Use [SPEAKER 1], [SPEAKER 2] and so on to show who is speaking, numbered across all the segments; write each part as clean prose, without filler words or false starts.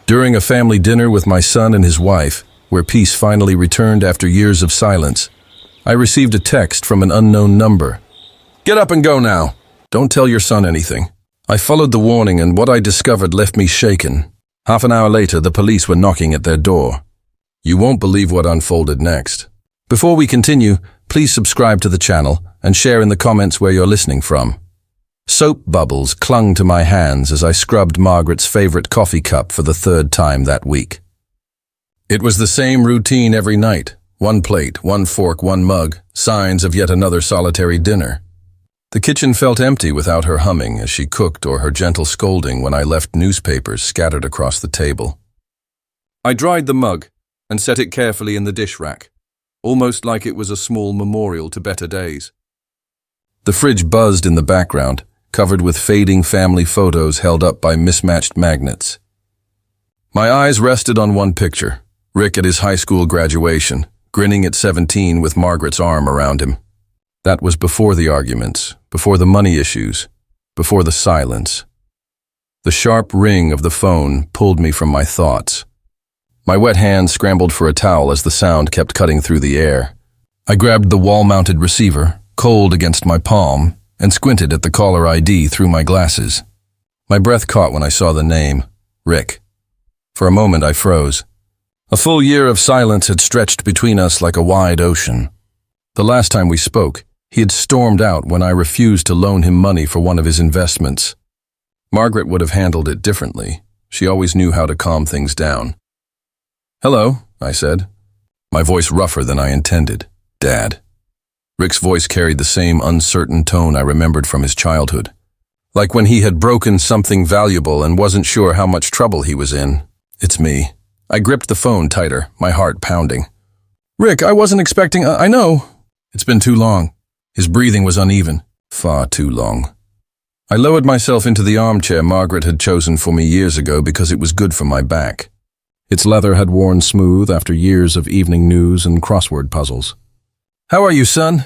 [SPEAKER 1] During a family dinner with my son and his wife, where peace finally returned after years of silence, I received a text from an unknown number. "Get up and go now. Don't tell your son anything." I followed the warning, and what I discovered left me shaken. Half an hour later, the police were knocking at their door. You won't believe what unfolded next. Before we continue, please subscribe to the channel and share in the comments where you're listening from. Soap bubbles clung to my hands as I scrubbed Margaret's favorite coffee cup for the third time that week. It was the same routine every night. One plate, one fork, one mug, signs of yet another solitary dinner. The kitchen felt empty without her humming as she cooked or her gentle scolding when I left newspapers scattered across the table. I dried the mug and set it carefully in the dish rack, almost like it was a small memorial to better days. The fridge buzzed in the background, covered with fading family photos held up by mismatched magnets. My eyes rested on one picture, Rick at his high school graduation, grinning at 17 with Margaret's arm around him. That was before the arguments, before the money issues, before the silence. The sharp ring of the phone pulled me from my thoughts. My wet hand scrambled for a towel as the sound kept cutting through the air. I grabbed the wall-mounted receiver, cold against my palm, and squinted at the caller ID through my glasses. My breath caught when I saw the name, Rick. For a moment I froze. A full year of silence had stretched between us like a wide ocean. The last time we spoke, he had stormed out when I refused to loan him money for one of his investments. Margaret would have handled it differently. She always knew how to calm things down. "Hello," I said, my voice rougher than I intended. "Dad." Rick's voice carried the same uncertain tone I remembered from his childhood, like when he had broken something valuable and wasn't sure how much trouble he was in. "It's me." I gripped the phone tighter, my heart pounding. "Rick, I wasn't expecting— I know. It's been too long." His breathing was uneven. Far too long. I lowered myself into the armchair Margaret had chosen for me years ago because it was good for my back. Its leather had worn smooth after years of evening news and crossword puzzles. "How are you, son?"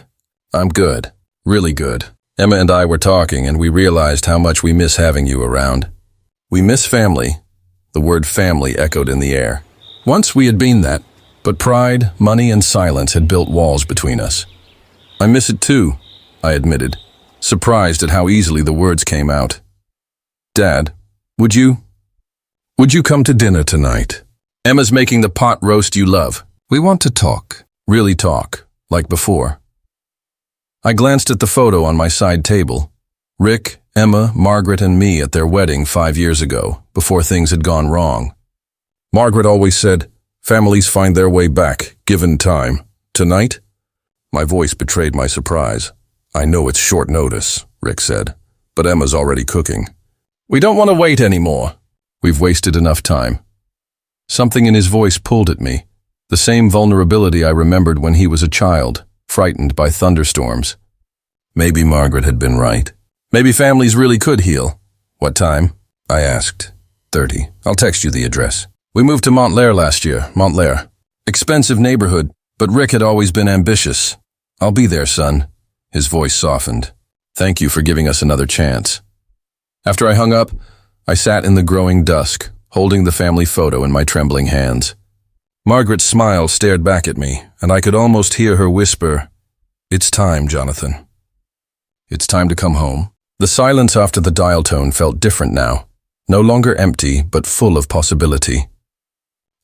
[SPEAKER 1] "I'm good. Really good. Emma and I were talking, and we realized how much we miss having you around. We miss family." The word family echoed in the air. Once we had been that, but pride, money, and silence had built walls between us. "I miss it too," I admitted, surprised at how easily the words came out. "Dad, would you come to dinner tonight? Emma's making the pot roast you love. We want to talk, really talk, like before." I glanced at the photo on my side table. Rick, Emma, Margaret, and me at their wedding 5 years ago, before things had gone wrong. Margaret always said, "Families find their way back, given time. Tonight?" My voice betrayed my surprise. "I know it's short notice," Rick said, "but Emma's already cooking." "We don't want to wait anymore. We've wasted enough time." Something in his voice pulled at me, the same vulnerability I remembered when he was a child, frightened by thunderstorms. Maybe Margaret had been right. Maybe families really could heal. "What time?" I asked. 30. I'll text you the address. We moved to Montclair last year. Montclair. Expensive neighborhood, but Rick had always been ambitious. "I'll be there, son." His voice softened. "Thank you for giving us another chance." After I hung up, I sat in the growing dusk, holding the family photo in my trembling hands. Margaret's smile stared back at me, and I could almost hear her whisper, "It's time, Jonathan. It's time to come home." The silence after the dial tone felt different now, no longer empty, but full of possibility.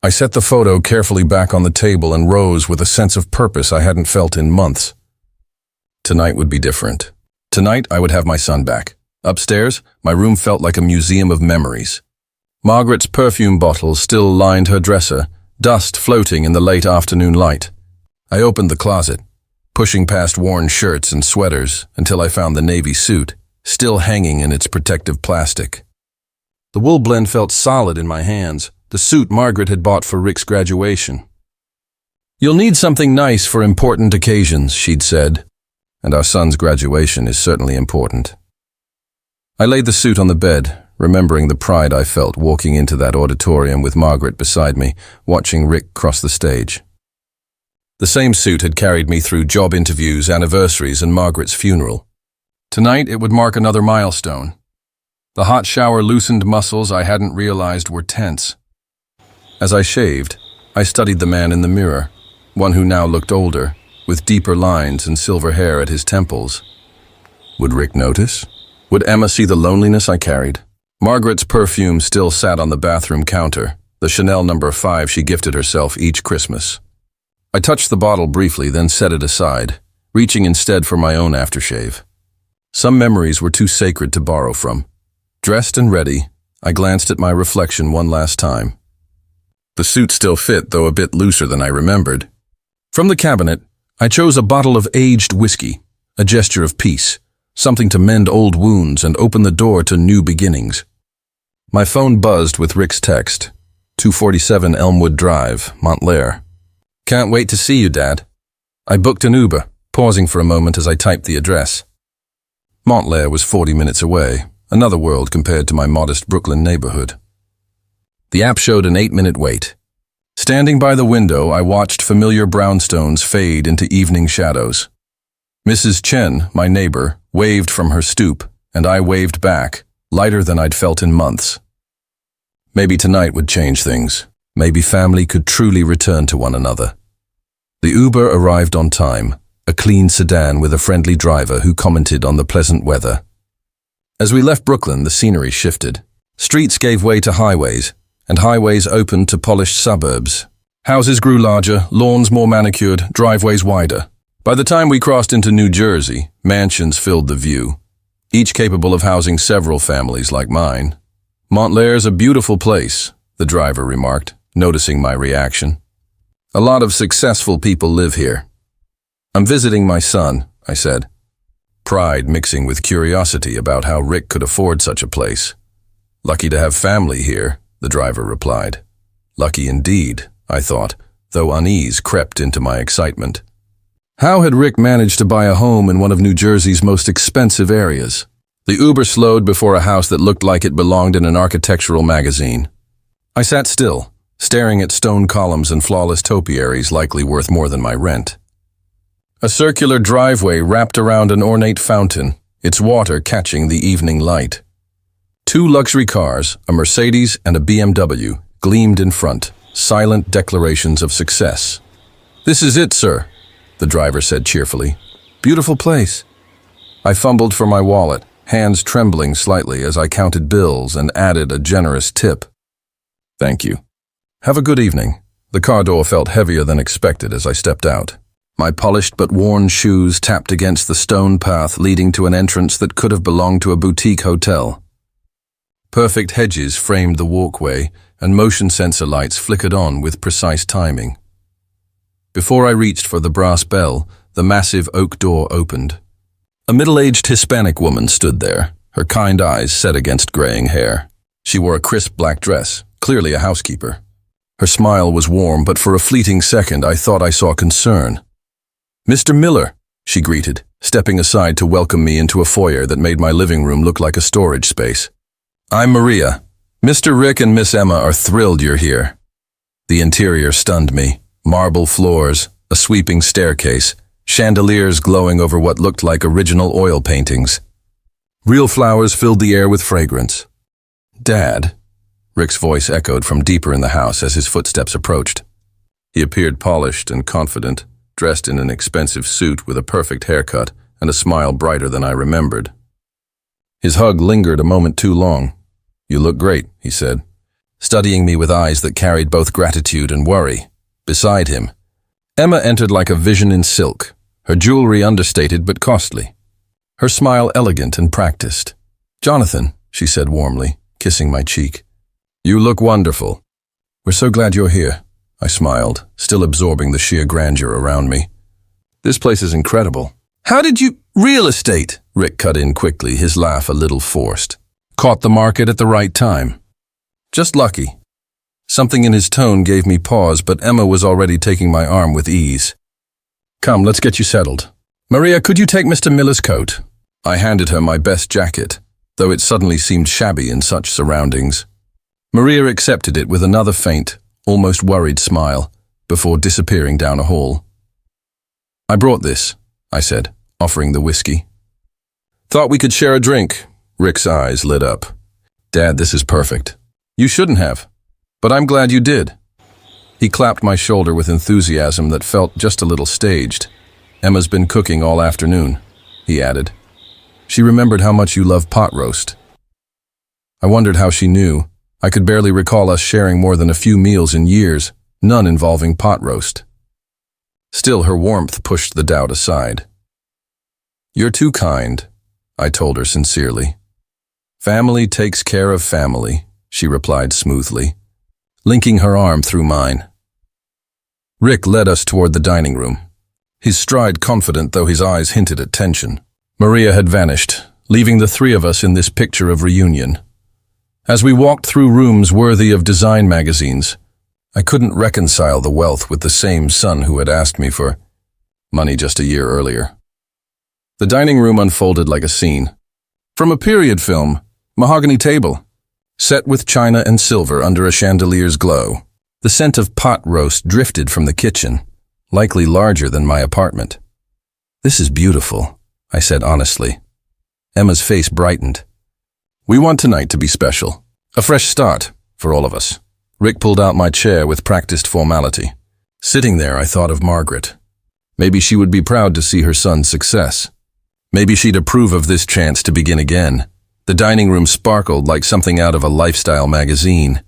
[SPEAKER 1] I set the photo carefully back on the table and rose with a sense of purpose I hadn't felt in months. Tonight would be different. Tonight I would have my son back. Upstairs, my room felt like a museum of memories. Margaret's perfume bottle still lined her dresser, dust floating in the late afternoon light. I opened the closet, pushing past worn shirts and sweaters until I found the navy suit, still hanging in its protective plastic. The wool blend felt solid in my hands, the suit Margaret had bought for Rick's graduation. "You'll need something nice for important occasions," she'd said, and our son's graduation is certainly important. I laid the suit on the bed, remembering the pride I felt walking into that auditorium with Margaret beside me, watching Rick cross the stage. The same suit had carried me through job interviews, anniversaries, and Margaret's funeral. Tonight it would mark another milestone. The hot shower loosened muscles I hadn't realized were tense. As I shaved, I studied the man in the mirror, one who now looked older, with deeper lines and silver hair at his temples. Would Rick notice? Would Emma see the loneliness I carried? Margaret's perfume still sat on the bathroom counter, the Chanel No. 5 she gifted herself each Christmas. I touched the bottle briefly, then set it aside, reaching instead for my own aftershave. Some memories were too sacred to borrow from. Dressed and ready, I glanced at my reflection one last time. The suit still fit, though a bit looser than I remembered. From the cabinet, I chose a bottle of aged whiskey, a gesture of peace, something to mend old wounds and open the door to new beginnings. My phone buzzed with Rick's text, 247 Elmwood Drive, Montclair. Can't wait to see you, Dad. I booked an Uber, pausing for a moment as I typed the address. Montclair was 40 minutes away, another world compared to my modest Brooklyn neighborhood. The app showed an 8-minute wait. Standing by the window, I watched familiar brownstones fade into evening shadows. Mrs. Chen, my neighbor, waved from her stoop, and I waved back, lighter than I'd felt in months. Maybe tonight would change things. Maybe family could truly return to one another. The Uber arrived on time, a clean sedan with a friendly driver who commented on the pleasant weather. As we left Brooklyn, the scenery shifted. Streets gave way to highways, and highways opened to polished suburbs. Houses grew larger, lawns more manicured, driveways wider. By the time we crossed into New Jersey, mansions filled the view, each capable of housing several families like mine. Montclair's a beautiful place, the driver remarked, noticing my reaction. A lot of successful people live here. I'm visiting my son, I said, pride mixing with curiosity about how Rick could afford such a place. Lucky to have family here, the driver replied. Lucky indeed, I thought, though unease crept into my excitement. How had Rick managed to buy a home in one of New Jersey's most expensive areas? The Uber slowed before a house that looked like it belonged in an architectural magazine. I sat still, staring at stone columns and flawless topiaries likely worth more than my rent. A circular driveway wrapped around an ornate fountain, its water catching the evening light. 2 luxury cars, a Mercedes and a BMW, gleamed in front, silent declarations of success. "This is it, sir," the driver said cheerfully. "Beautiful place." I fumbled for my wallet, hands trembling slightly as I counted bills and added a generous tip. "Thank you. Have a good evening." The car door felt heavier than expected as I stepped out. My polished but worn shoes tapped against the stone path leading to an entrance that could have belonged to a boutique hotel. Perfect hedges framed the walkway, and motion sensor lights flickered on with precise timing. Before I reached for the brass bell, the massive oak door opened. A middle-aged Hispanic woman stood there, her kind eyes set against graying hair. She wore a crisp black dress, clearly a housekeeper. Her smile was warm, but for a fleeting second I thought I saw concern. "Mr. Miller," she greeted, stepping aside to welcome me into a foyer that made my living room look like a storage space. "I'm Maria. Mr. Rick and Miss Emma are thrilled you're here." The interior stunned me. Marble floors, a sweeping staircase, chandeliers glowing over what looked like original oil paintings. Real flowers filled the air with fragrance. "Dad," Rick's voice echoed from deeper in the house as his footsteps approached. He appeared polished and confident, dressed in an expensive suit with a perfect haircut and a smile brighter than I remembered. His hug lingered a moment too long. "You look great," he said, studying me with eyes that carried both gratitude and worry. Beside him, Emma entered like a vision in silk, her jewelry understated but costly, her smile elegant and practiced. "Jonathan," she said warmly, kissing my cheek, "you look wonderful." "We're so glad you're here," I smiled, still absorbing the sheer grandeur around me. "This place is incredible." "How did you— Real estate," Rick cut in quickly, his laugh a little forced. "Caught the market at the right time." "Just lucky." Something in his tone gave me pause, but Emma was already taking my arm with ease. "Come, let's get you settled. Maria, could you take Mr. Miller's coat?" I handed her my best jacket, though it suddenly seemed shabby in such surroundings. Maria accepted it with another faint, almost worried smile, before disappearing down a hall. "I brought this," I said, offering the whiskey. "Thought we could share a drink." Rick's eyes lit up. "Dad, this is perfect." "You shouldn't have, but I'm glad you did." He clapped my shoulder with enthusiasm that felt just a little staged. "Emma's been cooking all afternoon," he added. "She remembered how much you love pot roast." I wondered how she knew. I could barely recall us sharing more than a few meals in years, none involving pot roast. Still, her warmth pushed the doubt aside. "You're too kind," I told her sincerely. "Family takes care of family," she replied smoothly, linking her arm through mine. Rick led us toward the dining room, his stride confident though his eyes hinted at tension. Maria had vanished, leaving the three of us in this picture of reunion. As we walked through rooms worthy of design magazines, I couldn't reconcile the wealth with the same son who had asked me for money just a year earlier. The dining room unfolded like a scene. From a period film, mahogany table, set with china and silver under a chandelier's glow. The scent of pot roast drifted from the kitchen, likely larger than my apartment. "This is beautiful," I said honestly. Emma's face brightened. "We want tonight to be special. A fresh start for all of us." Rick pulled out my chair with practiced formality. Sitting there, I thought of Margaret. Maybe she would be proud to see her son's success. Maybe she'd approve of this chance to begin again. The dining room sparkled like something out of a lifestyle magazine.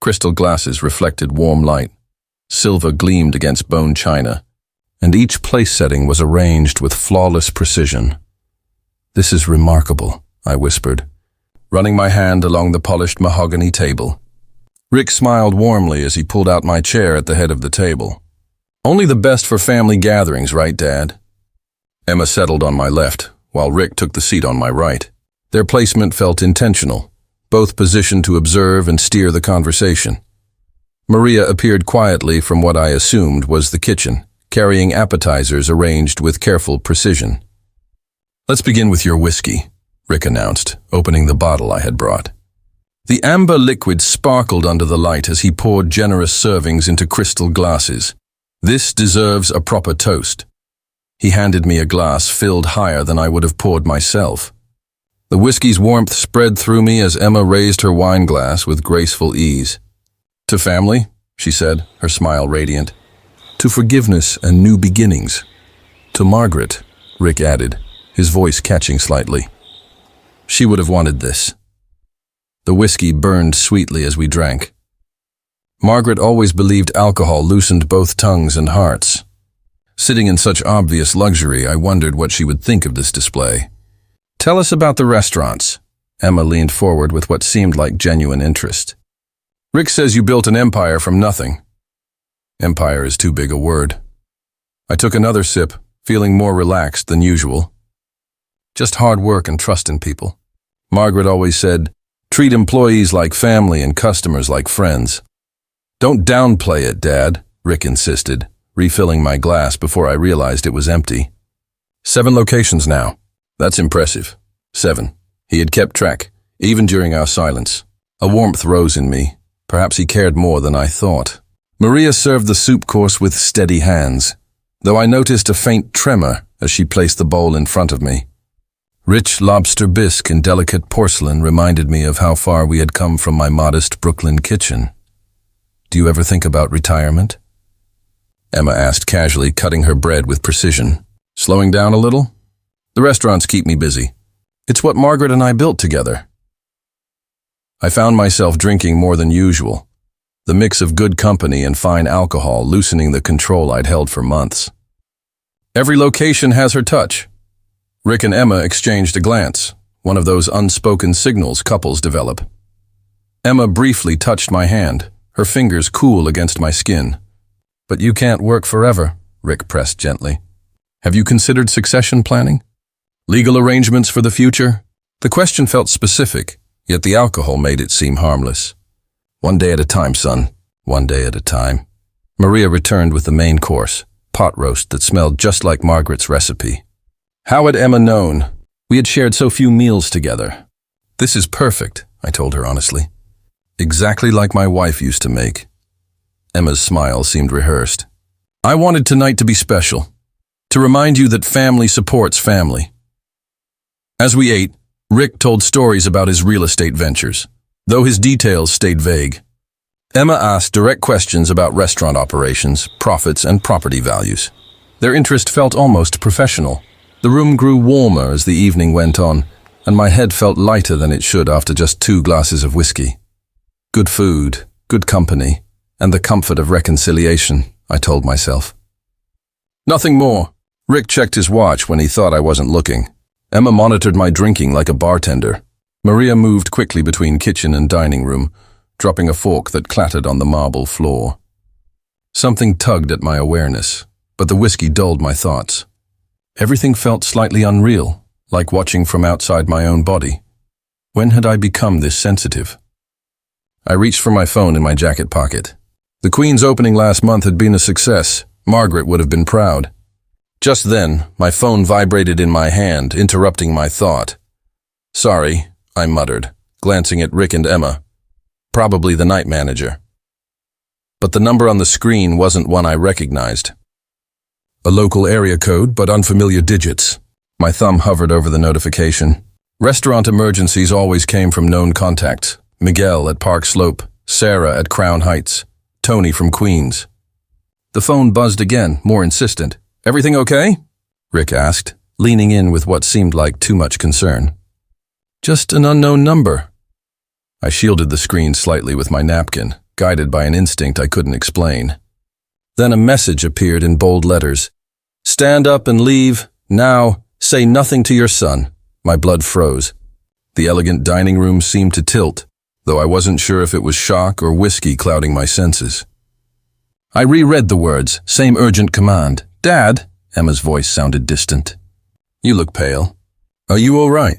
[SPEAKER 1] Crystal glasses reflected warm light. Silver gleamed against bone china, and each place setting was arranged with flawless precision. "This is remarkable," I whispered, running my hand along the polished mahogany table. Rick smiled warmly as he pulled out my chair at the head of the table. "Only the best for family gatherings, right, Dad?" Emma settled on my left, while Rick took the seat on my right. Their placement felt intentional, both positioned to observe and steer the conversation. Maria appeared quietly from what I assumed was the kitchen, carrying appetizers arranged with careful precision. "Let's begin with your whiskey," Rick announced, opening the bottle I had brought. The amber liquid sparkled under the light as he poured generous servings into crystal glasses. "This deserves a proper toast." He handed me a glass filled higher than I would have poured myself. The whiskey's warmth spread through me as Emma raised her wine glass with graceful ease. "To family," she said, her smile radiant. "To forgiveness and new beginnings." "To Margaret," Rick added, his voice catching slightly. "She would have wanted this." The whiskey burned sweetly as we drank. Margaret always believed alcohol loosened both tongues and hearts. Sitting in such obvious luxury, I wondered what she would think of this display. "Tell us about the restaurants." Emma leaned forward with what seemed like genuine interest. "Rick says you built an empire from nothing." Empire is too big a word. I took another sip, feeling more relaxed than usual. "Just hard work and trust in people." Margaret always said, "Treat employees like family and customers like friends." "Don't downplay it, Dad," Rick insisted, refilling my glass before I realized it was empty. 7 locations now. That's impressive. 7. He had kept track, even during our silence. A warmth rose in me. Perhaps he cared more than I thought. Maria served the soup course with steady hands, though I noticed a faint tremor as she placed the bowl in front of me. Rich lobster bisque and delicate porcelain reminded me of how far we had come from my modest Brooklyn kitchen. "Do you ever think about retirement?" Emma asked casually, cutting her bread with precision. "Slowing down a little? The restaurants keep me busy. It's what Margaret and I built together." I found myself drinking more than usual, the mix of good company and fine alcohol loosening the control I'd held for months. "Every location has her touch." Rick and Emma exchanged a glance, one of those unspoken signals couples develop. Emma briefly touched my hand, her fingers cool against my skin. "But you can't work forever," Rick pressed gently. "Have you considered succession planning? Legal arrangements for the future?" The question felt specific, yet the alcohol made it seem harmless. "One day at a time, son. One day at a time." Maria returned with the main course, pot roast that smelled just like Margaret's recipe. How had Emma known? We had shared so few meals together. "This is perfect," I told her honestly. "Exactly like my wife used to make." Emma's smile seemed rehearsed. "I wanted tonight to be special, to remind you that family supports family." As we ate, Rick told stories about his real estate ventures, though his details stayed vague. Emma asked direct questions about restaurant operations, profits, and property values. Their interest felt almost professional. The room grew warmer as the evening went on, and my head felt lighter than it should after just 2 glasses of whiskey. Good food, good company, and the comfort of reconciliation, I told myself. Nothing more. Rick checked his watch when he thought I wasn't looking. Emma monitored my drinking like a bartender. Maria moved quickly between kitchen and dining room, dropping a fork that clattered on the marble floor. Something tugged at my awareness, but the whiskey dulled my thoughts. Everything felt slightly unreal, like watching from outside my own body. When had I become this sensitive? I reached for my phone in my jacket pocket. The Queen's opening last month had been a success. Margaret would have been proud. Just then, my phone vibrated in my hand, interrupting my thought. Sorry, I muttered, glancing at Rick and Emma. Probably the night manager. But the number on the screen wasn't one I recognized. A local area code, but unfamiliar digits. My thumb hovered over the notification. Restaurant emergencies always came from known contacts. Miguel at Park Slope, Sarah at Crown Heights, Tony from Queens. The phone buzzed again, more insistent. Everything okay? Rick asked, leaning in with what seemed like too much concern. Just an unknown number. I shielded the screen slightly with my napkin, guided by an instinct I couldn't explain. Then a message appeared in bold letters. Stand up and leave. Now, say nothing to your son. My blood froze. The elegant dining room seemed to tilt, though I wasn't sure if it was shock or whiskey clouding my senses. I reread the words, same urgent command. Dad, Emma's voice sounded distant. You look pale. Are you all right?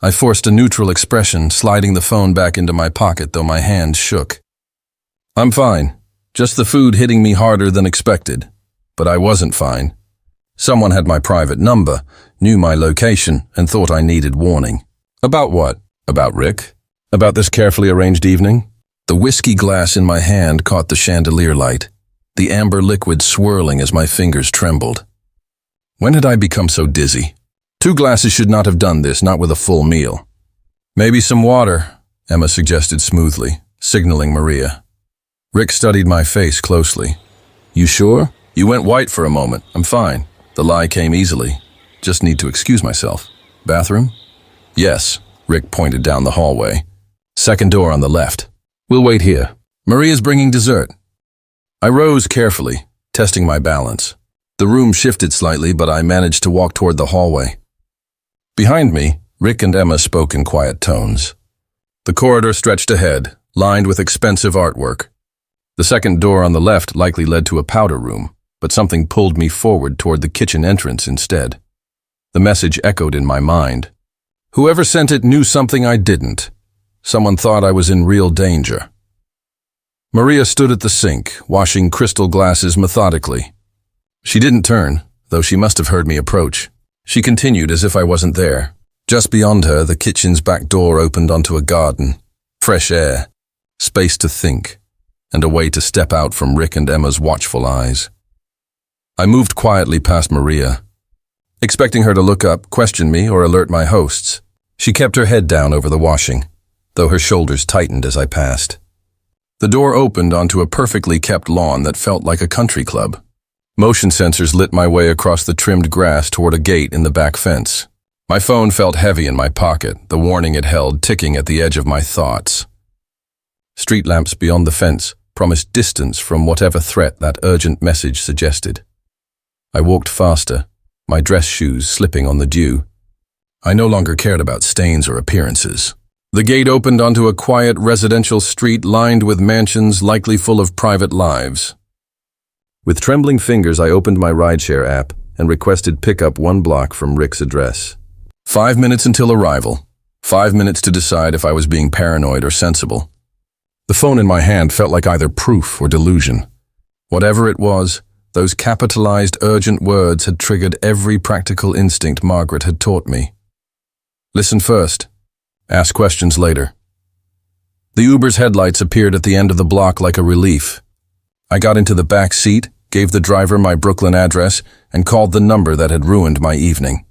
[SPEAKER 1] I forced a neutral expression, sliding the phone back into my pocket, though my hand shook. I'm fine. Just the food hitting me harder than expected. But I wasn't fine. Someone had my private number, knew my location, and thought I needed warning. About what? About Rick? About this carefully arranged evening? The whiskey glass in my hand caught the chandelier light, the amber liquid swirling as my fingers trembled. When had I become so dizzy? 2 glasses should not have done this, not with a full meal. Maybe some water, Emma suggested smoothly, signaling Maria. Rick studied my face closely. You sure? You went white for a moment. I'm fine. The lie came easily. Just need to excuse myself. Bathroom? Yes, Rick pointed down the hallway. Second door on the left. We'll wait here. Maria's bringing dessert. I rose carefully, testing my balance. The room shifted slightly, but I managed to walk toward the hallway. Behind me, Rick and Emma spoke in quiet tones. The corridor stretched ahead, lined with expensive artwork. The second door on the left likely led to a powder room, but something pulled me forward toward the kitchen entrance instead. The message echoed in my mind. Whoever sent it knew something I didn't. Someone thought I was in real danger. Maria stood at the sink, washing crystal glasses methodically. She didn't turn, though she must have heard me approach. She continued as if I wasn't there. Just beyond her, the kitchen's back door opened onto a garden. Fresh air, space to think, and a way to step out from Rick and Emma's watchful eyes. I moved quietly past Maria, expecting her to look up, question me, or alert my hosts. She kept her head down over the washing, though her shoulders tightened as I passed. The door opened onto a perfectly kept lawn that felt like a country club. Motion sensors lit my way across the trimmed grass toward a gate in the back fence. My phone felt heavy in my pocket, the warning it held ticking at the edge of my thoughts. Street lamps beyond the fence promised distance from whatever threat that urgent message suggested. I walked faster, my dress shoes slipping on the dew. I no longer cared about stains or appearances. The gate opened onto a quiet residential street lined with mansions likely full of private lives. With trembling fingers, I opened my rideshare app and requested pickup 1 block from Rick's address. 5 minutes until arrival. 5 minutes to decide if I was being paranoid or sensible. The phone in my hand felt like either proof or delusion. Whatever it was, those capitalized urgent words had triggered every practical instinct Margaret had taught me. Listen first. Ask questions later. The Uber's headlights appeared at the end of the block like a relief. I got into the back seat, gave the driver my Brooklyn address, and called the number that had ruined my evening.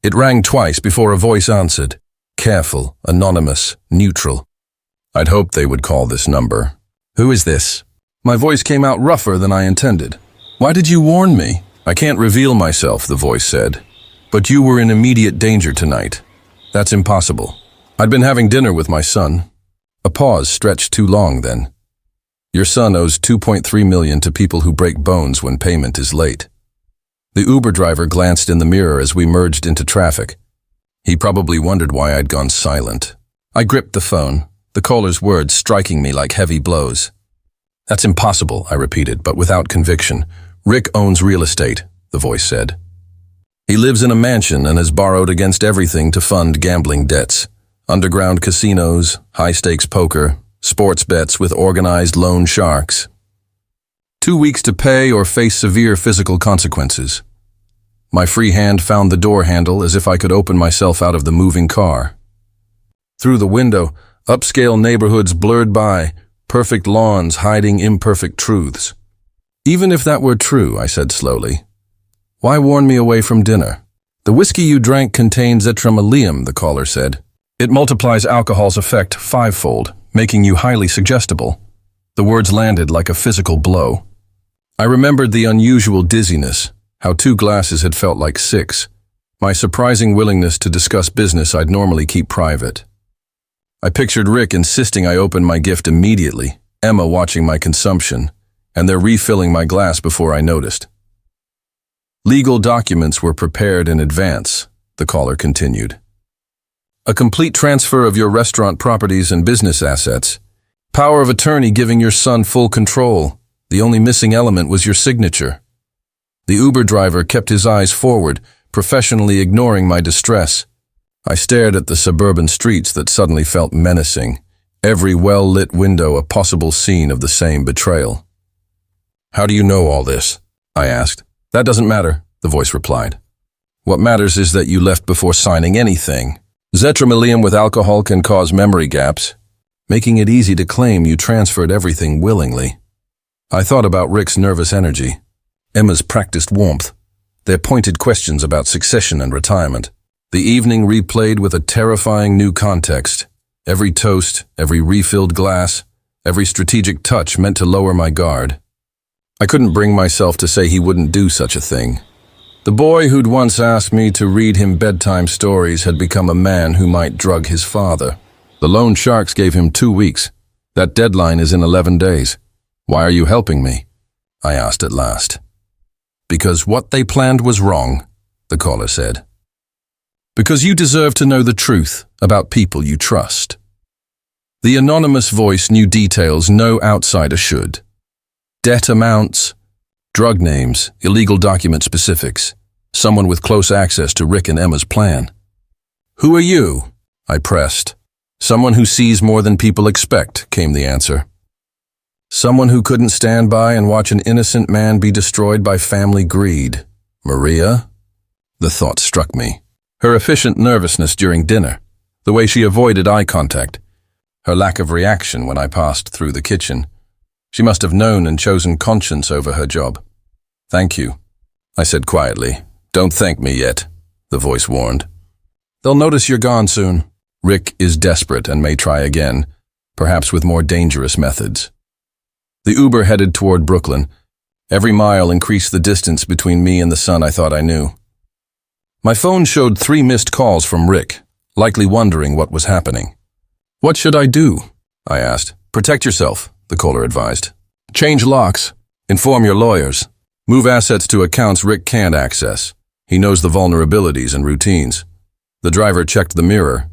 [SPEAKER 1] It rang twice before a voice answered. Careful, anonymous, neutral. I'd hoped they would call this number. Who is this? My voice came out rougher than I intended. Why did you warn me? I can't reveal myself, the voice said. But you were in immediate danger tonight. That's impossible. I'd been having dinner with my son. A pause stretched too long then. Your son owes $2.3 million to people who break bones when payment is late. The Uber driver glanced in the mirror as we merged into traffic. He probably wondered why I'd gone silent. I gripped the phone, the caller's words striking me like heavy blows. That's impossible, I repeated, but without conviction. Rick owns real estate, the voice said. He lives in a mansion and has borrowed against everything to fund gambling debts. Underground casinos, high-stakes poker, sports bets with organized loan sharks. 2 weeks to pay or face severe physical consequences. My free hand found the door handle as if I could open myself out of the moving car. Through the window, upscale neighborhoods blurred by, perfect lawns hiding imperfect truths. Even if that were true, I said slowly, why warn me away from dinner? The whiskey you drank contains etremolium, the caller said. It multiplies alcohol's effect fivefold, making you highly suggestible. The words landed like a physical blow. I remembered the unusual dizziness, how 2 glasses had felt like 6, my surprising willingness to discuss business I'd normally keep private. I pictured Rick insisting I open my gift immediately, Emma watching my consumption, and they're refilling my glass before I noticed. Legal documents were prepared in advance, the caller continued. A complete transfer of your restaurant properties and business assets. Power of attorney giving your son full control. The only missing element was your signature. The Uber driver kept his eyes forward, professionally ignoring my distress. I stared at the suburban streets that suddenly felt menacing, every well-lit window a possible scene of the same betrayal. How do you know all this? I asked. That doesn't matter, the voice replied. What matters is that you left before signing anything. Zetromylium with alcohol can cause memory gaps, making it easy to claim you transferred everything willingly. I thought about Rick's nervous energy, Emma's practiced warmth, their pointed questions about succession and retirement. The evening replayed with a terrifying new context. Every toast, every refilled glass, every strategic touch meant to lower my guard. I couldn't bring myself to say he wouldn't do such a thing. The boy who'd once asked me to read him bedtime stories had become a man who might drug his father. The loan sharks gave him 2 weeks. That deadline is in 11 days. Why are you helping me? I asked at last. Because what they planned was wrong, the caller said. Because you deserve to know the truth about people you trust. The anonymous voice knew details no outsider should. Debt amounts, drug names, illegal document specifics, someone with close access to Rick and Emma's plan. Who are you? I pressed. Someone who sees more than people expect, came the answer. Someone who couldn't stand by and watch an innocent man be destroyed by family greed. Maria? The thought struck me. Her efficient nervousness during dinner, the way she avoided eye contact, her lack of reaction when I passed through the kitchen. She must have known and chosen conscience over her job. Thank you, I said quietly. Don't thank me yet, the voice warned. They'll notice you're gone soon. Rick is desperate and may try again, perhaps with more dangerous methods. The Uber headed toward Brooklyn. Every mile increased the distance between me and the son I thought I knew. My phone showed 3 missed calls from Rick, likely wondering what was happening. What should I do? I asked. Protect yourself, the caller advised. Change locks. Inform your lawyers. Move assets to accounts Rick can't access. He knows the vulnerabilities and routines. The driver checked the mirror.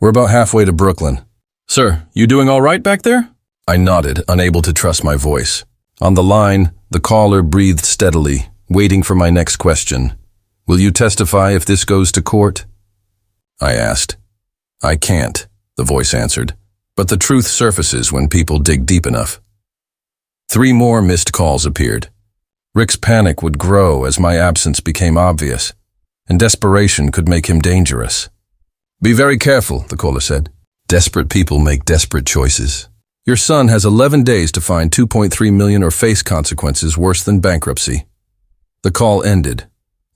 [SPEAKER 1] We're about halfway to Brooklyn. Sir, you doing all right back there? I nodded, unable to trust my voice. On the line, the caller breathed steadily, waiting for my next question. Will you testify if this goes to court? I asked. I can't, the voice answered, but the truth surfaces when people dig deep enough. 3 more missed calls appeared. Rick's panic would grow as my absence became obvious, and desperation could make him dangerous. Be very careful, the caller said. Desperate people make desperate choices. Your son has 11 days to find $2.3 million or face consequences worse than bankruptcy. The call ended,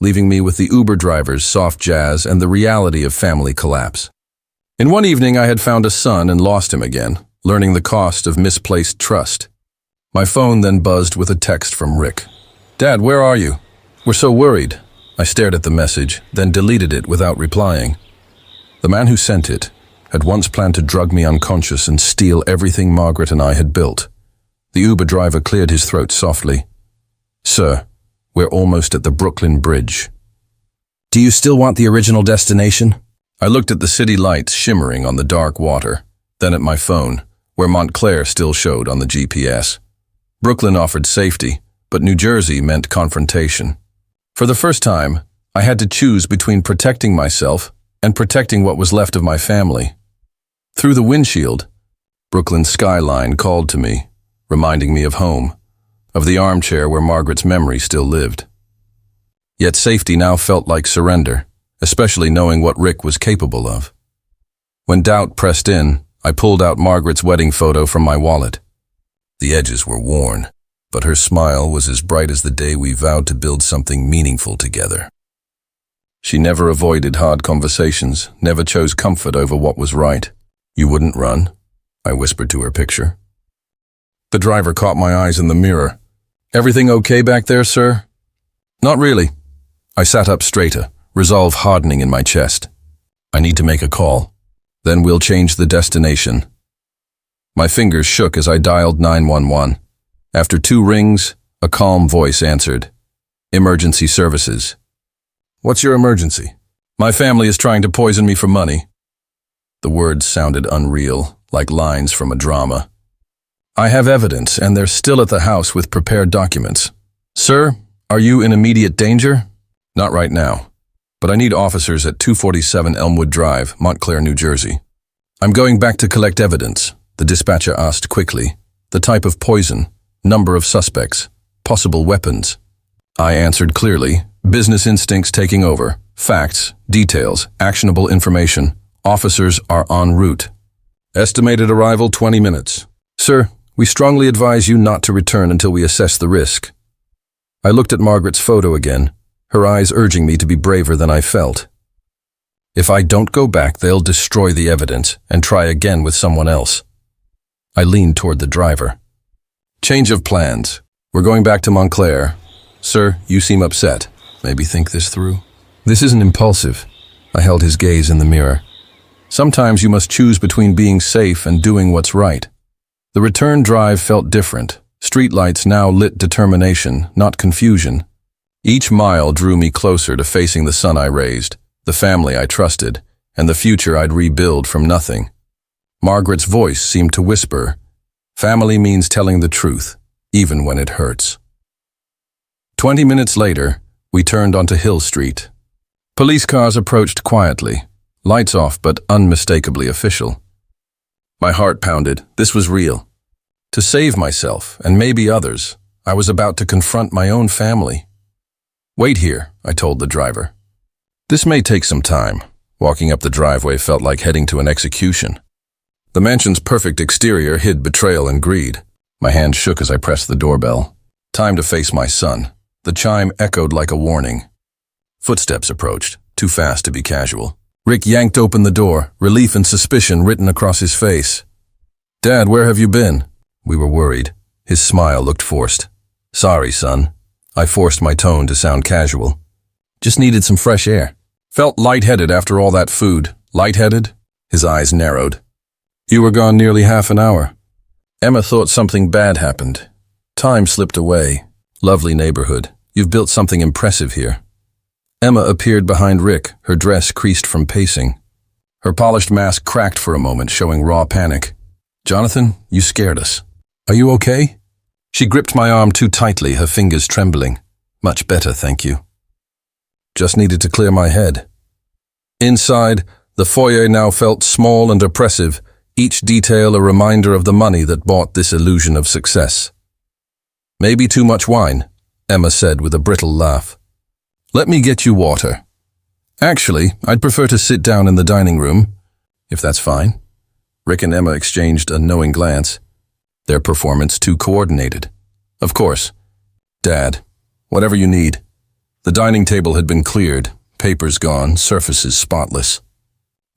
[SPEAKER 1] leaving me with the Uber driver's soft jazz and the reality of family collapse. In one evening, I had found a son and lost him again, learning the cost of misplaced trust. My phone then buzzed with a text from Rick. "Dad, where are you? We're so worried." I stared at the message, then deleted it without replying. The man who sent it had once planned to drug me unconscious and steal everything Margaret and I had built. The Uber driver cleared his throat softly. "Sir, we're almost at the Brooklyn Bridge." "Do you still want the original destination?" I looked at the city lights shimmering on the dark water, then at my phone, where Montclair still showed on the GPS. Brooklyn offered safety, but New Jersey meant confrontation. For the first time, I had to choose between protecting myself and protecting what was left of my family. Through the windshield, Brooklyn's skyline called to me, reminding me of home, of the armchair where Margaret's memory still lived. Yet safety now felt like surrender, especially knowing what Rick was capable of. When doubt pressed in, I pulled out Margaret's wedding photo from my wallet. The edges were worn, but her smile was as bright as the day we vowed to build something meaningful together. She never avoided hard conversations, never chose comfort over what was right. "You wouldn't run?" I whispered to her picture. The driver caught my eyes in the mirror. "Everything okay back there, sir?" "Not really." I sat up straighter, resolve hardening in my chest. "I need to make a call. Then we'll change the destination." My fingers shook as I dialed 911. After 2 rings, a calm voice answered. "Emergency services." "What's your emergency?" "My family is trying to poison me for money." The words sounded unreal, like lines from a drama. "I have evidence, and they're still at the house with prepared documents." "Sir, are you in immediate danger?" "Not right now, but I need officers at 247 Elmwood Drive, Montclair, New Jersey." "I'm going back to collect evidence," the dispatcher asked quickly. "The type of poison, number of suspects, possible weapons." I answered clearly, business instincts taking over. "Facts, details, actionable information. Officers are en route." "Estimated arrival 20 minutes. "Sir, we strongly advise you not to return until we assess the risk." I looked at Margaret's photo again, her eyes urging me to be braver than I felt. If I don't go back, they'll destroy the evidence and try again with someone else. I leaned toward the driver. "Change of plans. We're going back to Montclair. Sir, you seem upset. Maybe think this through." "This isn't impulsive." I held his gaze in the mirror. "Sometimes you must choose between being safe and doing what's right." The return drive felt different. Streetlights now lit determination, not confusion. Each mile drew me closer to facing the son I raised, the family I trusted, and the future I'd rebuild from nothing. Margaret's voice seemed to whisper, "Family means telling the truth, even when it hurts." 20 minutes later, we turned onto Hill Street. Police cars approached quietly, lights off but unmistakably official. My heart pounded. This was real. To save myself, and maybe others, I was about to confront my own family. "Wait here," I told the driver. "This may take some time." Walking up the driveway felt like heading to an execution. The mansion's perfect exterior hid betrayal and greed. My hand shook as I pressed the doorbell. Time to face my son. The chime echoed like a warning. Footsteps approached, too fast to be casual. Rick yanked open the door, relief and suspicion written across his face. "Dad, where have you been?" We were worried. His smile looked forced. "Sorry, son." I forced my tone to sound casual. "Just needed some fresh air." "Felt lightheaded after all that food." "Lightheaded?" His eyes narrowed. "You were gone nearly half an hour." "Emma thought something bad happened." Time slipped away. "Lovely neighborhood. You've built something impressive here." Emma appeared behind Rick, her dress creased from pacing. Her polished mask cracked for a moment, showing raw panic. "Jonathan, you scared us. Are you okay?" She gripped my arm too tightly, her fingers trembling. "Much better, thank you." Just needed to clear my head. Inside, the foyer now felt small and oppressive, each detail a reminder of the money that bought this illusion of success. "Maybe too much wine," Emma said with a brittle laugh. "Let me get you water." "Actually, I'd prefer to sit down in the dining room, if that's fine." Rick and Emma exchanged a knowing glance. Their performance too coordinated. "Of course. Dad, whatever you need." The dining table had been cleared, papers gone, surfaces spotless.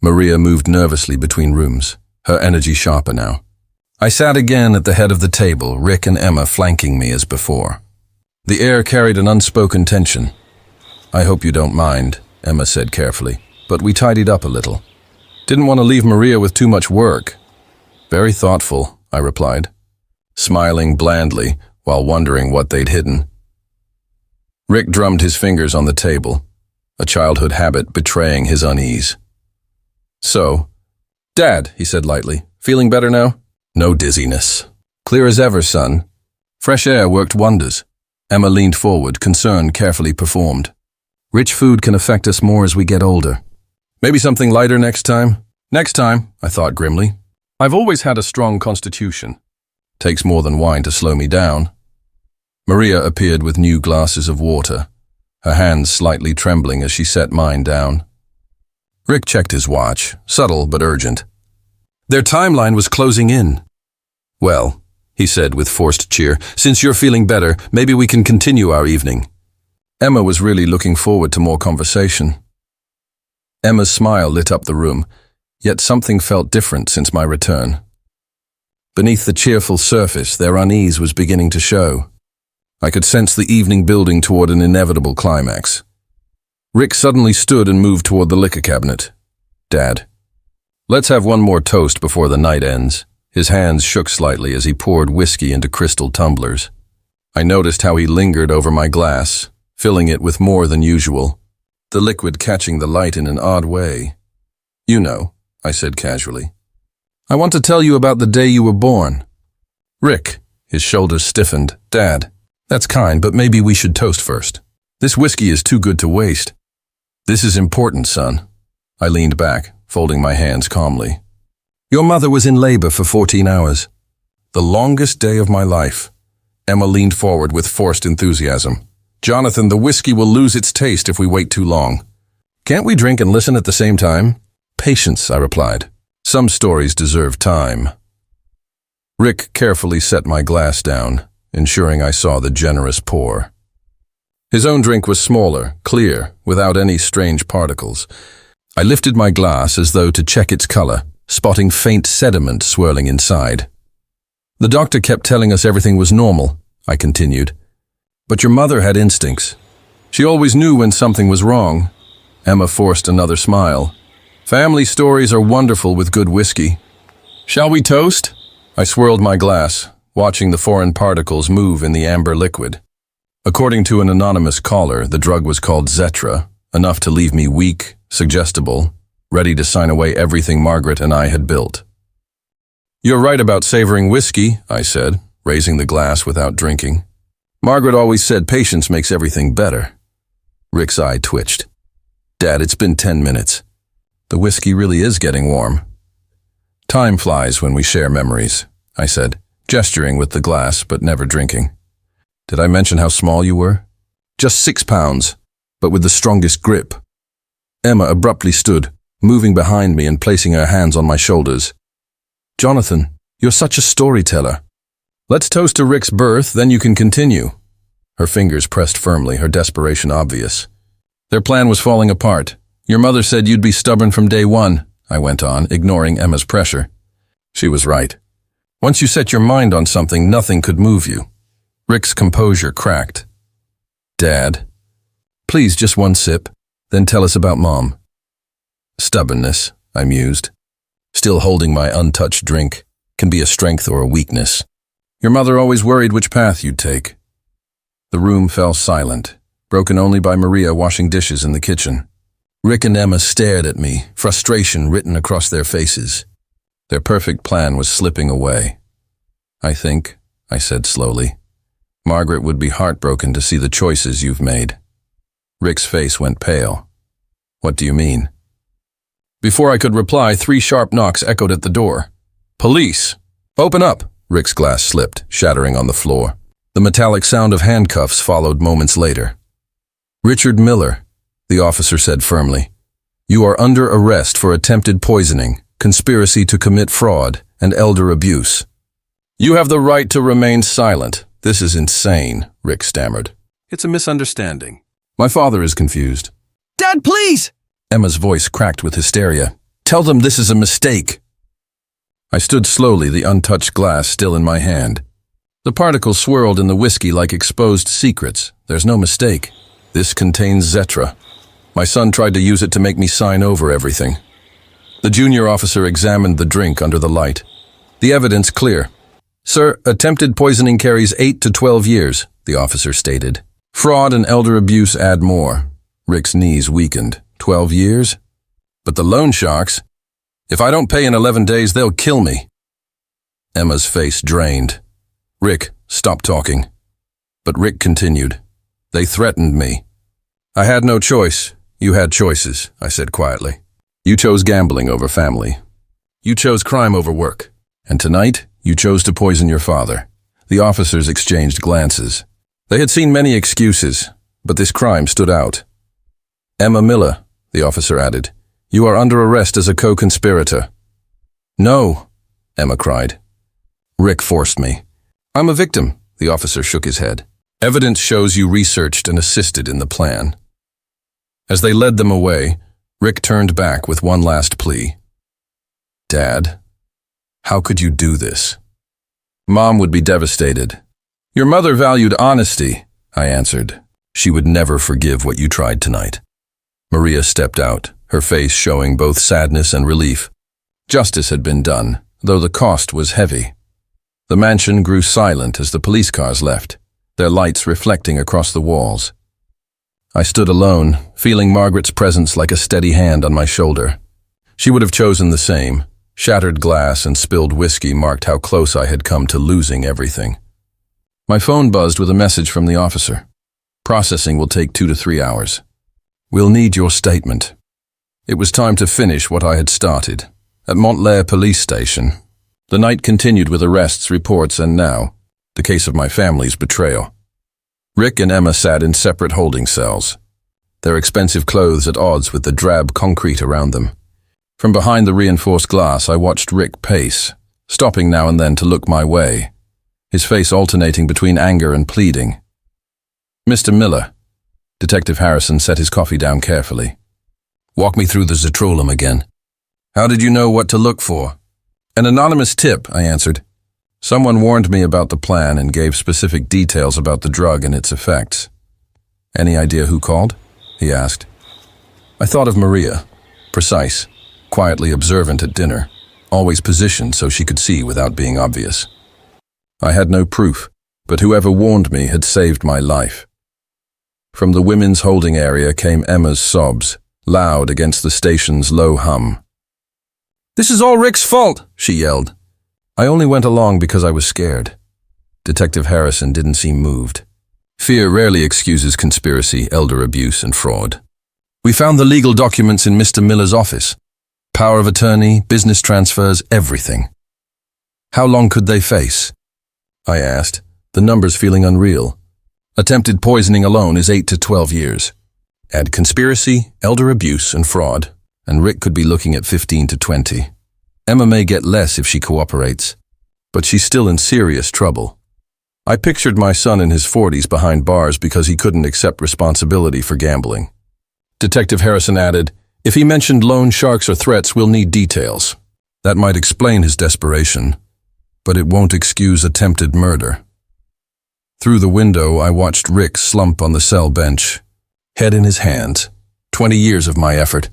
[SPEAKER 1] Maria moved nervously between rooms, her energy sharper now. I sat again at the head of the table, Rick and Emma flanking me as before. The air carried an unspoken tension. "I hope you don't mind," Emma said carefully, "but we tidied up a little. Didn't want to leave Maria with too much work." "Very thoughtful," I replied, smiling blandly while wondering what they'd hidden. Rick drummed his fingers on the table, a childhood habit betraying his unease. "So, Dad," he said lightly, "feeling better now?" "No dizziness. Clear as ever, son. Fresh air worked wonders." Emma leaned forward, concern carefully performed. "Rich food can affect us more as we get older. Maybe something lighter next time?" "Next time," I thought grimly. "I've always had a strong constitution. Takes more than wine to slow me down." Maria appeared with new glasses of water, her hands slightly trembling as she set mine down. Rick checked his watch, subtle but urgent. Their timeline was closing in. "Well," he said with forced cheer, "since you're feeling better, maybe we can continue our evening." Emma was really looking forward to more conversation. Emma's smile lit up the room, yet something felt different since my return. Beneath the cheerful surface, their unease was beginning to show. I could sense the evening building toward an inevitable climax. Rick suddenly stood and moved toward the liquor cabinet. "Dad, let's have one more toast before the night ends." His hands shook slightly as he poured whiskey into crystal tumblers. I noticed how he lingered over my glass, filling it with more than usual, the liquid catching the light in an odd way. "You know," I said casually, "I want to tell you about the day you were born." "Rick," his shoulders stiffened, "Dad, that's kind, but maybe we should toast first. This whiskey is too good to waste." "This is important, son." I leaned back, folding my hands calmly. "Your mother was in labor for 14 hours. The longest day of my life." Emma leaned forward with forced enthusiasm. "Jonathan, the whiskey will lose its taste if we wait too long. Can't we drink and listen at the same time?" "Patience," I replied. "Some stories deserve time." Rick carefully set my glass down, ensuring I saw the generous pour. His own drink was smaller, clear, without any strange particles. I lifted my glass as though to check its color, spotting faint sediment swirling inside. "The doctor kept telling us everything was normal," I continued. "But your mother had instincts. She always knew when something was wrong." Emma forced another smile. "Family stories are wonderful with good whiskey. Shall we toast?" I swirled my glass, watching the foreign particles move in the amber liquid. According to an anonymous caller, the drug was called Zetra, enough to leave me weak, suggestible, ready to sign away everything Margaret and I had built. "You're right about savoring whiskey," I said, raising the glass without drinking. "Margaret always said patience makes everything better." Rick's eye twitched. "Dad, it's been 10 minutes. The whiskey really is getting warm." "Time flies when we share memories," I said, gesturing with the glass but never drinking. "Did I mention how small you were? Just 6 pounds, but with the strongest grip." Emma abruptly stood, moving behind me and placing her hands on my shoulders. "Jonathan, you're such a storyteller. Let's toast to Rick's birth, then you can continue." Her fingers pressed firmly, her desperation obvious. "Their plan was falling apart. Your mother said you'd be stubborn from day one," I went on, ignoring Emma's pressure. She was right. Once you set your mind on something, nothing could move you. Rick's composure cracked. "Dad, please just one sip, then tell us about Mom." "Stubbornness," I mused. "Still holding my untouched drink can be a strength or a weakness. Your mother always worried which path you'd take." The room fell silent, broken only by Maria washing dishes in the kitchen. Rick and Emma stared at me, frustration written across their faces. Their perfect plan was slipping away. I said slowly, "Margaret would be heartbroken to see the choices you've made." Rick's face went pale. "What do you mean?" Before I could reply, 3 sharp knocks echoed at the door. "Police! Open up!" Rick's glass slipped, shattering on the floor. The metallic sound of handcuffs followed moments later. "Richard Miller," the officer said firmly. "You are under arrest for attempted poisoning, conspiracy to commit fraud, and elder abuse." "You have the right to remain silent. This is insane," Rick stammered. "It's a misunderstanding. My father is confused."
[SPEAKER 2] "Dad, please!"
[SPEAKER 1] Emma's voice cracked with hysteria. "Tell them this is a mistake." I stood slowly, the untouched glass still in my hand. The particles swirled in the whiskey like exposed secrets. There's no mistake. This contains Zetra. My son tried to use it to make me sign over everything. The junior officer examined the drink under the light. The evidence clear. Sir, attempted poisoning carries 8 to 12 years, the officer stated. Fraud and elder abuse add more. Rick's knees weakened. 12 years? But the loan sharks? If I don't pay in 11 days, they'll kill me. Emma's face drained. Rick, stop talking. But Rick continued. They threatened me. I had no choice. You had choices, I said quietly. You chose gambling over family. You chose crime over work. And tonight, you chose to poison your father. The officers exchanged glances. They had seen many excuses, but this crime stood out. Emma Miller, the officer added, you are under arrest as a co-conspirator. No, Emma cried. Rick forced me. I'm a victim, the officer shook his head. Evidence shows you researched and assisted in the plan. As they led them away, Rick turned back with one last plea. Dad, how could you do this? Mom would be devastated. Your mother valued honesty, I answered. She would never forgive what you tried tonight. Maria stepped out, her face showing both sadness and relief. Justice had been done, though the cost was heavy. The mansion grew silent as the police cars left, their lights reflecting across the walls. I stood alone, feeling Margaret's presence like a steady hand on my shoulder. She would have chosen the same. Shattered glass and spilled whiskey marked how close I had come to losing everything. My phone buzzed with a message from the officer. Processing will take 2 to 3 hours. We'll need your statement. It was time to finish what I had started. At Montclair Police Station, the night continued with arrests, reports, and now, the case of my family's betrayal. Rick and Emma sat in separate holding cells, their expensive clothes at odds with the drab concrete around them. From behind the reinforced glass, I watched Rick pace, stopping now and then to look my way, his face alternating between anger and pleading. Mr. Miller, Detective Harrison set his coffee down carefully. Walk me through the Zetrolum again. How did you know what to look for? An anonymous tip, I answered. Someone warned me about the plan and gave specific details about the drug and its effects. Any idea who called? He asked. I thought of Maria, precise, quietly observant at dinner, always positioned so she could see without being obvious. I had no proof, but whoever warned me had saved my life. From the women's holding area came Emma's sobs, loud against the station's low hum. This is all Rick's fault, she yelled. I only went along because I was scared. Detective Harrison didn't seem moved. Fear rarely excuses conspiracy, elder abuse, and fraud. We found the legal documents in Mr. Miller's office. Power of attorney, business transfers, everything. How long could they face? I asked, the numbers feeling unreal. Attempted poisoning alone is 8 to 12 years. Add conspiracy, elder abuse, and fraud, and Rick could be looking at 15 to 20. Emma may get less if she cooperates, but she's still in serious trouble. I pictured my son in his 40s behind bars because he couldn't accept responsibility for gambling. Detective Harrison added, if he mentioned loan sharks or threats, we'll need details. That might explain his desperation, but it won't excuse attempted murder. Through the window, I watched Rick slump on the cell bench, head in his hands. 20 years of my effort,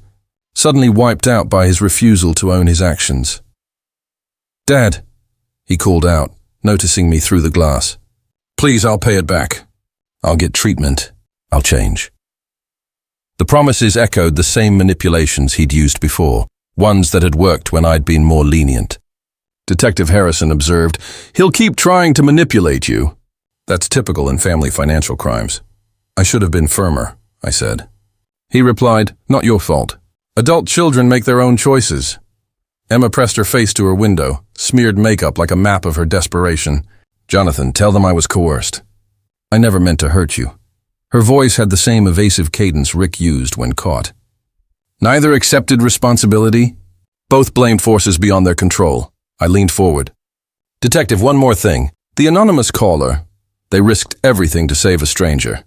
[SPEAKER 1] suddenly wiped out by his refusal to own his actions. Dad, he called out, noticing me through the glass. Please, I'll pay it back. I'll get treatment. I'll change. The promises echoed the same manipulations he'd used before, ones that had worked when I'd been more lenient. Detective Harrison observed, he'll keep trying to manipulate you. That's typical in family financial crimes. I should have been firmer, I said. He replied, not your fault. Adult children make their own choices. Emma pressed her face to her window, smeared makeup like a map of her desperation. Jonathan, tell them I was coerced. I never meant to hurt you. Her voice had the same evasive cadence Rick used when caught. Neither accepted responsibility. Both blamed forces beyond their control. I leaned forward. Detective, one more thing. The anonymous caller. They risked everything to save a stranger.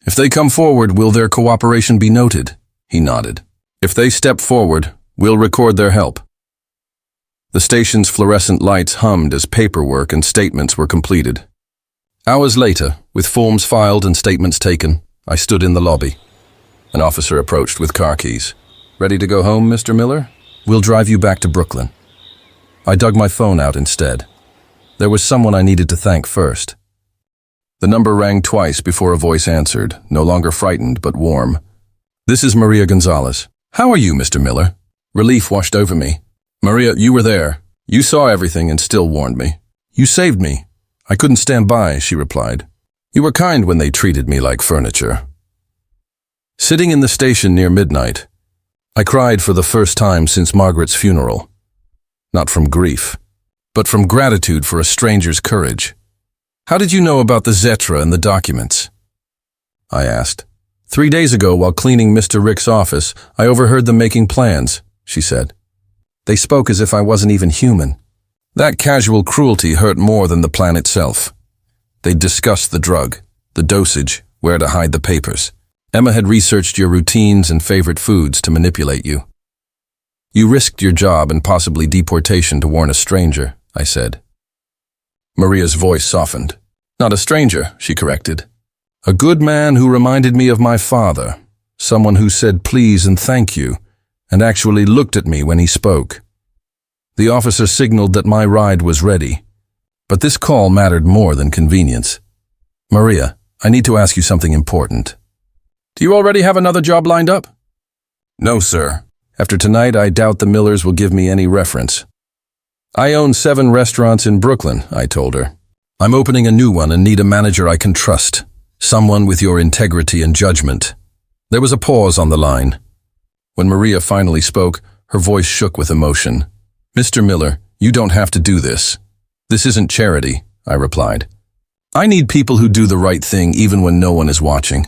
[SPEAKER 1] If they come forward, will their cooperation be noted? He nodded. If they step forward, we'll record their help. The station's fluorescent lights hummed as paperwork and statements were completed. Hours later, with forms filed and statements taken, I stood in the lobby. An officer approached with car keys. "Ready to go home, Mr. Miller? We'll drive you back to Brooklyn." I dug my phone out instead. There was someone I needed to thank first. The number rang twice before a voice answered, no longer frightened but warm. "This is Maria Gonzalez." "How are you, Mr. Miller?" Relief washed over me. "Maria, you were there. You saw everything and still warned me. You saved me. I couldn't stand by," she replied. "You were kind when they treated me like furniture." Sitting in the station near midnight, I cried for the first time since Margaret's funeral. Not from grief, but from gratitude for a stranger's courage. "How did you know about the Zetra and the documents?" I asked. "3 days ago, while cleaning Mr. Rick's office, I overheard them making plans," she said. "They spoke as if I wasn't even human." That casual cruelty hurt more than the plan itself. They discussed the drug, the dosage, where to hide the papers. Emma had researched your routines and favorite foods to manipulate you. "You risked your job and possibly deportation to warn a stranger," I said. Maria's voice softened. "Not a stranger," she corrected. "A good man who reminded me of my father, someone who said please and thank you, and actually looked at me when he spoke." The officer signaled that my ride was ready, but this call mattered more than convenience. "Maria, I need to ask you something important." "Do you already have another job lined up?" "No, sir. After tonight, I doubt the Millers will give me any reference." "I own 7 restaurants in Brooklyn," I told her. "I'm opening a new one and need a manager I can trust, someone with your integrity and judgment." There was a pause on the line. When Maria finally spoke, her voice shook with emotion. "Mr. Miller, you don't have to do this. This isn't charity," I replied. "I need people who do the right thing even when no one is watching.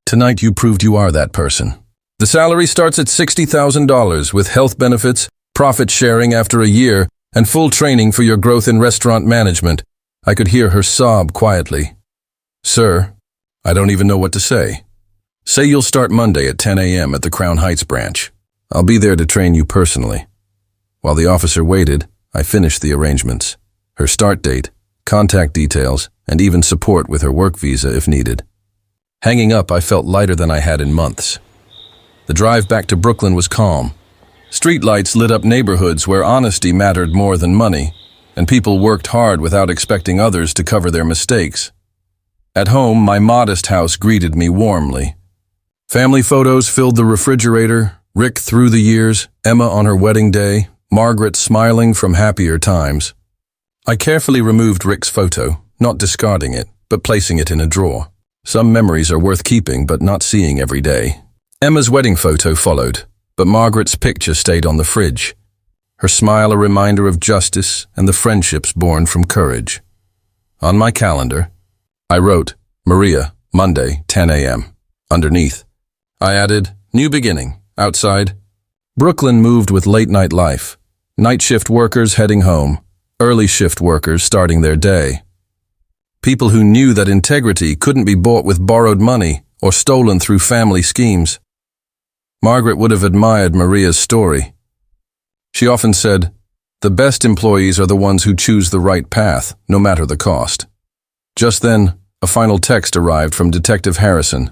[SPEAKER 1] Tonight you proved you are that person." "The salary starts at $60,000 with health benefits, profit sharing after a year, and full training for your growth in restaurant management." I could hear her sob quietly. "Sir, I don't even know what to say. Say you'll start Monday at 10 a.m. at the Crown Heights branch. I'll be there to train you personally." While the officer waited, I finished the arrangements. Her start date, contact details, and even support with her work visa if needed. Hanging up, I felt lighter than I had in months. The drive back to Brooklyn was calm. Streetlights lit up neighborhoods where honesty mattered more than money, and people worked hard without expecting others to cover their mistakes. At home, my modest house greeted me warmly. Family photos filled the refrigerator, Rick through the years, Emma on her wedding day, Margaret smiling from happier times. I carefully removed Rick's photo, not discarding it, but placing it in a drawer. Some memories are worth keeping but not seeing every day. Emma's wedding photo followed, but Margaret's picture stayed on the fridge. Her smile a reminder of justice and the friendships born from courage. On my calendar, I wrote, "Maria, Monday, 10 a.m. Underneath, I added, "New beginning." Outside, Brooklyn moved with late-night life. Night shift workers heading home, early shift workers starting their day. People who knew that integrity couldn't be bought with borrowed money or stolen through family schemes. Margaret would have admired Maria's story. She often said, "The best employees are the ones who choose the right path, no matter the cost." Just then, a final text arrived from Detective Harrison.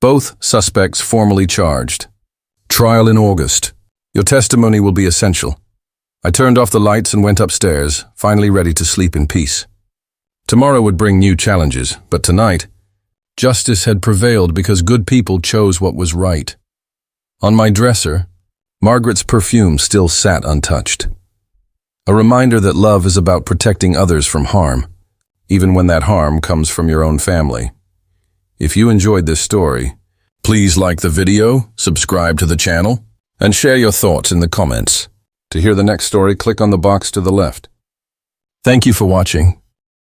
[SPEAKER 1] "Both suspects formally charged. Trial in August. Your testimony will be essential." I turned off the lights and went upstairs, finally ready to sleep in peace. Tomorrow would bring new challenges, but tonight, justice had prevailed because good people chose what was right. On my dresser, Margaret's perfume still sat untouched. A reminder that love is about protecting others from harm, even when that harm comes from your own family. If you enjoyed this story, please like the video, subscribe to the channel, and share your thoughts in the comments. To hear the next story, click on the box to the left. Thank you for watching.